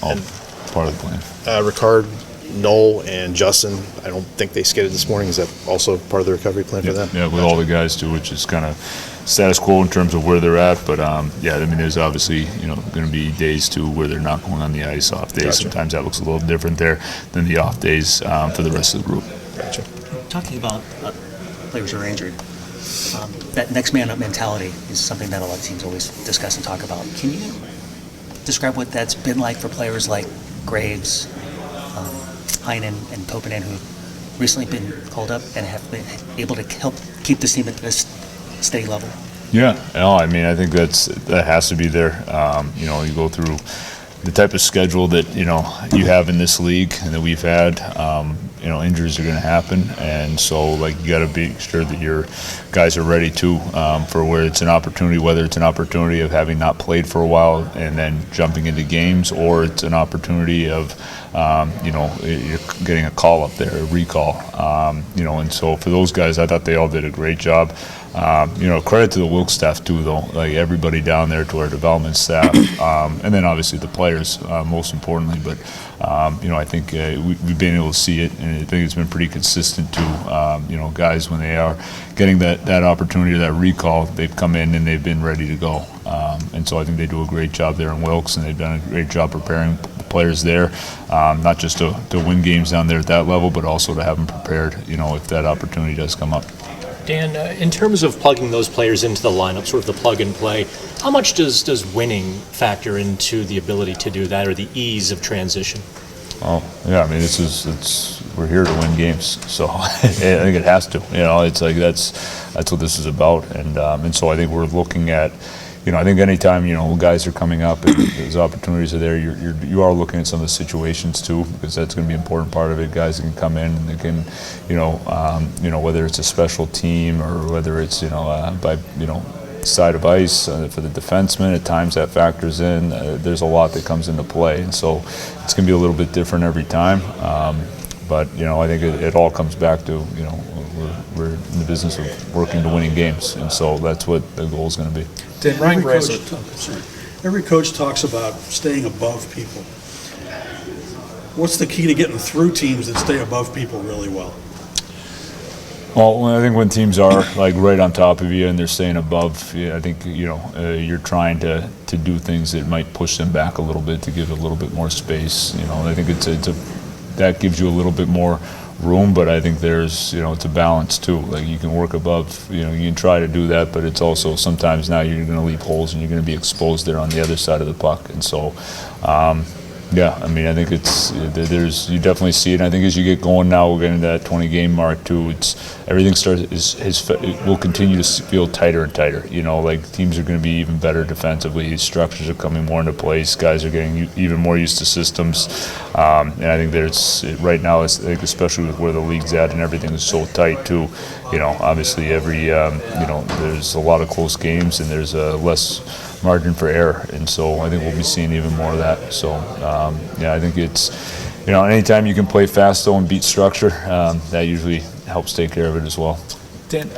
all part of the plan. Ricard, Noel, and Justin, I don't think they skated this morning. Is that also part of the recovery plan for them? Yeah, with all the guys too, which is kind of status quo in terms of where they're at. But yeah, I mean, there's obviously going to be days too where they're not going on the ice, off days. Gotcha. Sometimes that looks a little different there than the off days for the rest of the group. Gotcha. Talking about players who are injured, that next man up mentality is something that a lot of teams always discuss and talk about. Can you describe what that's been like for players like Graves, Heinen, and Koppanen, who've recently been called up and have been able to help keep this team at this steady level? Yeah, no, I mean, I think that has to be there. You go through the type of schedule that you have in this league and that we've had. Injuries are going to happen, and so you got to be sure that your guys are ready too for where it's an opportunity, whether it's an opportunity of having not played for a while and then jumping into games, or it's an opportunity of you're getting a call up there, a recall. And so for those guys, I thought they all did a great job. Credit to the Wilkes staff too, though. Everybody down there, to our development staff, and then obviously the players, most importantly. But I think we've been able to see it, and I think it's been pretty consistent too. Guys, when they are getting that opportunity or that recall, they've come in and they've been ready to go. And so I think they do a great job there in Wilkes, and they've done a great job preparing the players there, not just to win games down there at that level, but also to have them prepared, if that opportunity does come up. Dan, in terms of plugging those players into the lineup, sort of the plug and play, how much does winning factor into the ability to do that, or the ease of transition? Oh yeah, I mean we're here to win games, so I think it has to. It's that's what this is about, and so I think we're looking at. I think anytime guys are coming up and those opportunities are there, you are looking at some of the situations too, because that's going to be an important part of it. Guys can come in and they can, whether it's a special team or whether it's by side of ice for the defenseman. At times that factors in. There's a lot that comes into play, and so it's going to be a little bit different every time. But I think it all comes back to we're in the business of working to winning games, and so that's what the goal is going to be. Dan, every coach talks about staying above people. What's the key to getting through teams that stay above people really well? Well, I think when teams are right on top of you and they're staying above, I think you're trying to do things that might push them back a little bit, to give a little bit more space. I think that gives you a little bit more room, but I think there's it's a balance too. You can work above, you can try to do that, but it's also sometimes now you're going to leave holes and you're going to be exposed there on the other side of the puck, and so. Yeah, I mean, I think you definitely see it. And I think as you get going now, we're getting to that 20-game mark too. Everything will continue to feel tighter and tighter. Teams are going to be even better defensively. Structures are coming more into place. Guys are getting even more used to systems. And I think right now, especially with where the league's at and everything is so tight too. Obviously there's a lot of close games and there's less margin for error, and so I think we'll be seeing even more of that. So I think it's anytime you can play fast though and beat structure, that usually helps take care of it as well. Dan,